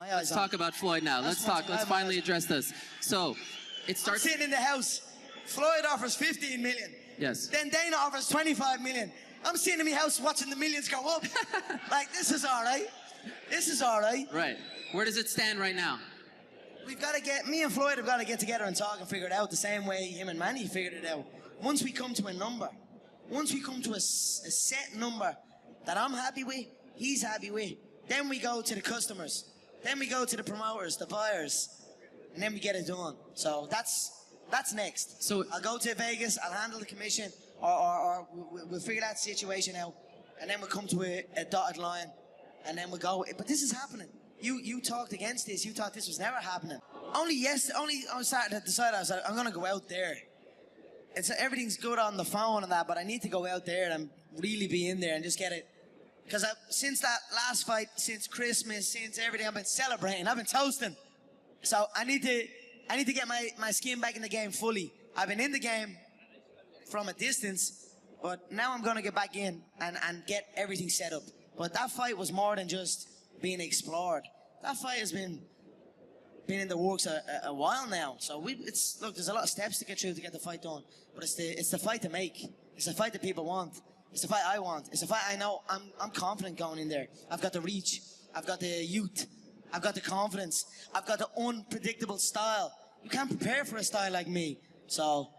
Let's talk about Floyd now. Let's finally address this. So, it starts... I'm sitting in the house. Floyd offers 15 million. Yes. Then Dana offers 25 million. I'm sitting in my house watching the millions go up. Like, this is all right. This is all right. Right. Where does it stand right now? We've got to me and Floyd have got to get together and talk and figure it out the same way him and Manny figured it out. Once we come to a number, once we come to a set number that I'm happy with, he's happy with, then we go to the customers. Then we go to the promoters, the buyers, and then we get it done. So that's next. So I'll go to Vegas, I'll handle the commission, or we'll figure that situation out, and then we'll come to a dotted line, and then we'll go. But this is happening. You talked against this. You thought this was never happening. Only I was starting to decide. I was like, I'm gonna go out there. Everything's good on the phone and that, but I need to go out there and really be in there and just get it. Because since that last fight, since Christmas, since everything, I've been celebrating, I've been toasting. So I need to get my skin back in the game fully. I've been in the game from a distance, but now I'm gonna get back in and get everything set up. But that fight was more than just being explored. That fight has been in the works a while now. So look, there's a lot of steps to get through to get the fight done. But it's the fight to make. It's the fight that people want. It's the fight I want. It's the fight I know I'm confident going in there. I've got the reach. I've got the youth. I've got the confidence. I've got the unpredictable style. You can't prepare for a style like me. So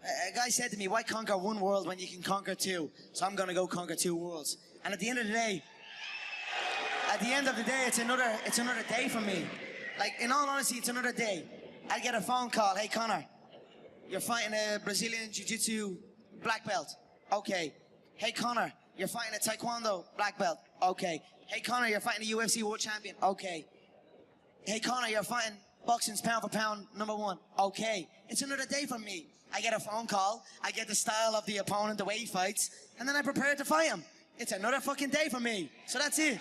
a guy said to me, why conquer one world when you can conquer two? So I'm gonna go conquer two worlds. And at the end of the day, it's another day for me. Like, in all honesty, it's another day. I get a phone call, hey Conor, you're fighting a Brazilian Jiu-Jitsu black belt. Okay. Hey Conor, you're fighting a Taekwondo black belt. Okay. Hey Conor, you're fighting a UFC world champion. Okay. Hey Conor, you're fighting boxing's pound for pound #1. Okay. It's another day for me. I get a phone call, I get the style of the opponent, the way he fights, and then I prepare to fight him. It's another fucking day for me. So that's it.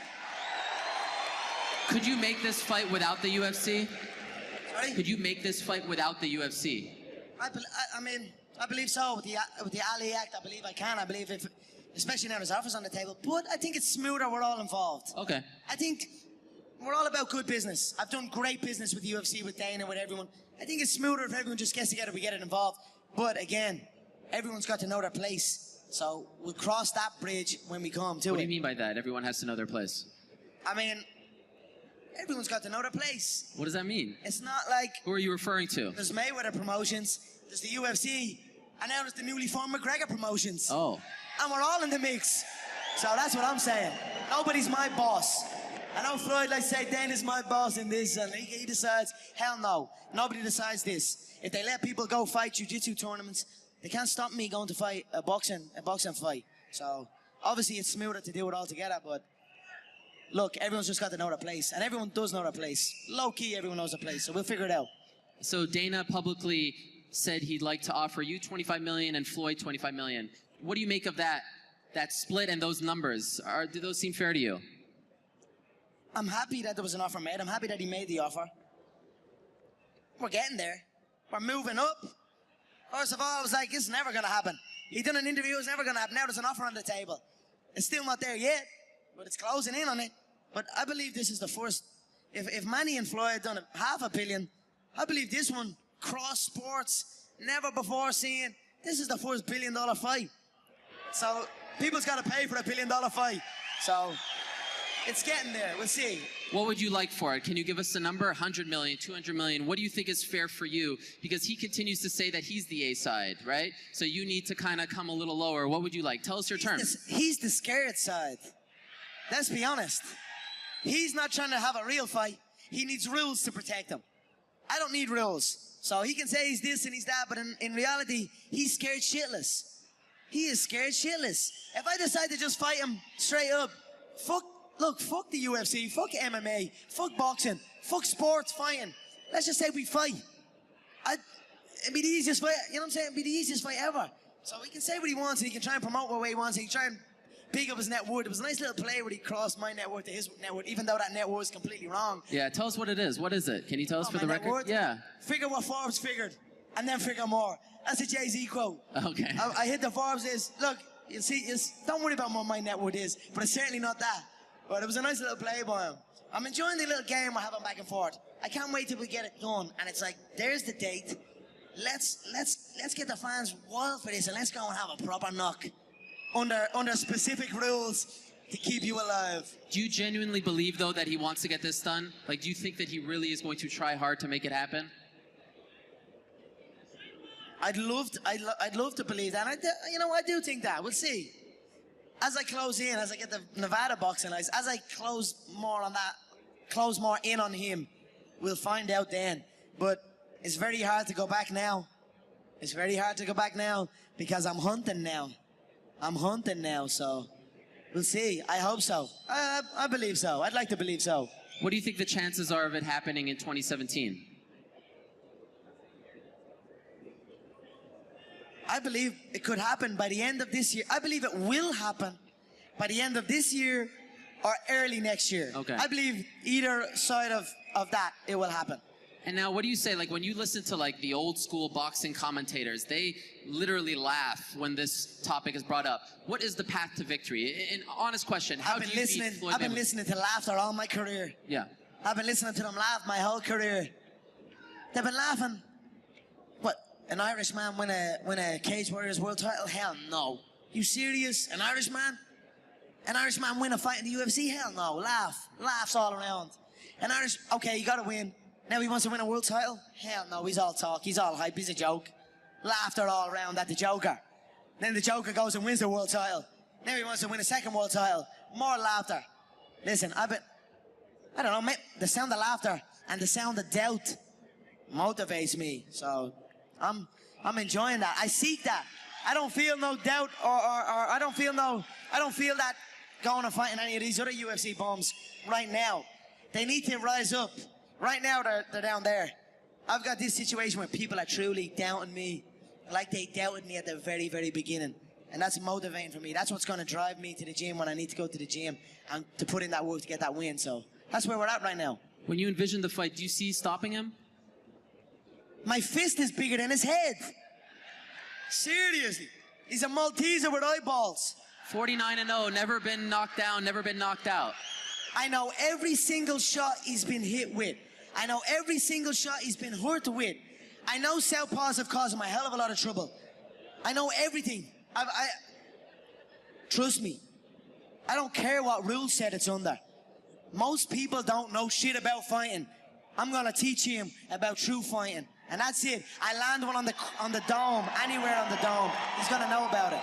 Could you make this fight without the UFC? Sorry? Could you make this fight without the UFC? I believe so. With the Ali Act, I believe I can. I believe especially now there's offers on the table. But I think it's smoother. We're all involved. Okay. I think we're all about good business. I've done great business with the UFC, with Dana, with everyone. I think it's smoother if everyone just gets together, we get it involved. But again, everyone's got to know their place. So we'll cross that bridge when we come to it. What do you mean by that? Everyone has to know their place. I mean, everyone's got to know their place. What does that mean? It's not like... Who are you referring to? There's Mayweather promotions, there's the UFC, and now there's the newly formed McGregor promotions. Oh. And we're all in the mix. So that's what I'm saying. Nobody's my boss. I know Floyd likes to say, Dana's my boss in this, and he decides. Hell no. Nobody decides this. If they let people go fight jiu-jitsu tournaments, they can't stop me going to fight a boxing fight. So obviously it's smoother to do it all together, but look, everyone's just got to know their place, and everyone does know their place. Low-key, everyone knows their place, so we'll figure it out. So Dana publicly said he'd like to offer you 25 million and Floyd 25 million. What do you make of that split and those numbers? Do those seem fair to you? I'm happy that there was an offer made. I'm happy that he made the offer. We're getting there. We're moving up. First of all, I was like, this is never going to happen. He done an interview, it's never going to happen. Now there's an offer on the table. It's still not there yet, but it's closing in on it. But I believe this is the first. If Manny and Floyd had done $500 million, I believe this one, cross sports, never before seen. This is the first $1 billion fight. So people's got to pay for a $1 billion fight. So it's getting there. We'll see. What would you like for it? Can you give us a number? 100 million, 200 million? What do you think is fair for you? Because he continues to say that he's the A side, right? So you need to kind of come a little lower. What would you like? Tell us your terms. He's the scared side. Let's be honest. He's not trying to have a real fight. He needs rules to protect him. I don't need rules. So he can say he's this and he's that, but in reality, he's scared shitless. He is scared shitless. If I decide to just fight him straight up, fuck the UFC, fuck MMA, fuck boxing, fuck sports fighting. Let's just say we fight. It'd be the easiest fight, you know what I'm saying? It'd be the easiest fight ever. So he can say what he wants and he can try and promote what way he wants. He can try and big up his net worth. It was a nice little play where he crossed my net worth to his net worth, even though that net worth is completely wrong. Yeah, tell us what it is. What is it? Can you tell us for the record? Worth? Yeah. Figure what Forbes figured, and then figure more. That's a Jay-Z quote. Okay. I hit the Forbes is, look, you see, don't worry about what my net worth is, but it's certainly not that. But it was a nice little play by him. I'm enjoying the little game we're having back and forth. I can't wait till we get it done. And it's like, there's the date. Let's get the fans wild for this, and let's go and have a proper knock under specific rules to keep you alive. Do you genuinely believe, though, that he wants to get this done? Like, do you think that he really is going to try hard to make it happen? I'd love to believe that. I do think that. We'll see. As I close in, as I get the Nevada boxing license, as I close more in on him, we'll find out then. But it's very hard to go back now. It's very hard to go back now because I'm hunting now. So we'll see. I hope so. I believe so. I'd like to believe so. What do you think the chances are of it happening in 2017? I believe it could happen by the end of this year. I believe it will happen by the end of this year or early next year. Okay. I believe either side of that, it will happen. And now, what do you say, like, when you listen to, like, the old school boxing commentators, they literally laugh when this topic is brought up. What is the path to victory? An honest question. How do you beat Floyd I've been Mayweather? listening to laughter all my career. Yeah. I've been listening to them laugh my whole career. They've been laughing. What, an Irishman win a Cage Warriors world title? Hell no. You serious? An Irishman? An Irishman win a fight in the UFC? Hell no. Laughs all around. Okay, you gotta win. Now he wants to win a world title? Hell no, he's all talk, he's all hype, he's a joke. Laughter all around at the Joker. Then the Joker goes and wins the world title. Now he wants to win a second world title. More laughter. Listen, I don't know, the sound of laughter and the sound of doubt motivates me. So I'm enjoying that. I seek that. I don't feel no doubt or I don't feel that going and fighting any of these other UFC bums right now. They need to rise up. Right now, they're down there. I've got this situation where people are truly doubting me like they doubted me at the very, very beginning. And that's motivating for me. That's what's going to drive me to the gym when I need to go to the gym and to put in that work to get that win. So that's where we're at right now. When you envision the fight, do you see stopping him? My fist is bigger than his head. Seriously. He's a Malteser with eyeballs. 49-0, never been knocked down, never been knocked out. I know every single shot he's been hit with. I know every single shot he's been hurt with. I know southpaws have caused him a hell of a lot of trouble. I know everything. Trust me. I don't care what rule set it's under. Most people don't know shit about fighting. I'm gonna teach him about true fighting. And that's it. I land one on the dome, anywhere on the dome. He's gonna know about it.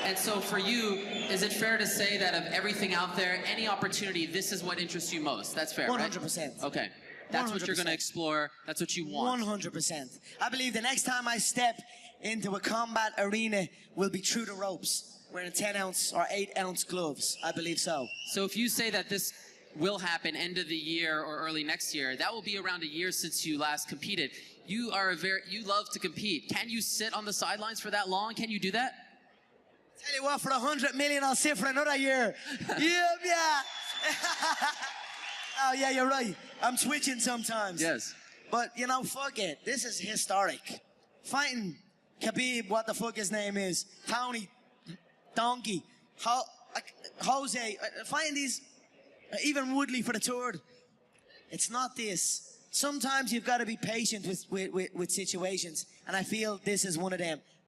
And so for you, is it fair to say that of everything out there, any opportunity, this is what interests you most? That's fair, 100%. Right? Okay. That's 100%. What you're going to explore. That's what you want. 100%. I believe the next time I step into a combat arena will be through the ropes, wearing 10-ounce or 8-ounce gloves. I believe so. So if you say that this will happen end of the year or early next year, that will be around a year since you last competed. You love to compete. Can you sit on the sidelines for that long? Can you do that? Tell you what, for 100 million, I'll sit for another year. Yeah. Oh, yeah, you're right. I'm twitching sometimes. Yes. But, fuck it. This is historic. Fighting Khabib, what the fuck his name is, Tony, Donkey, Jose, fighting these, even Woodley for the third. It's not this. Sometimes you've got to be patient with situations, and I feel this is one of them.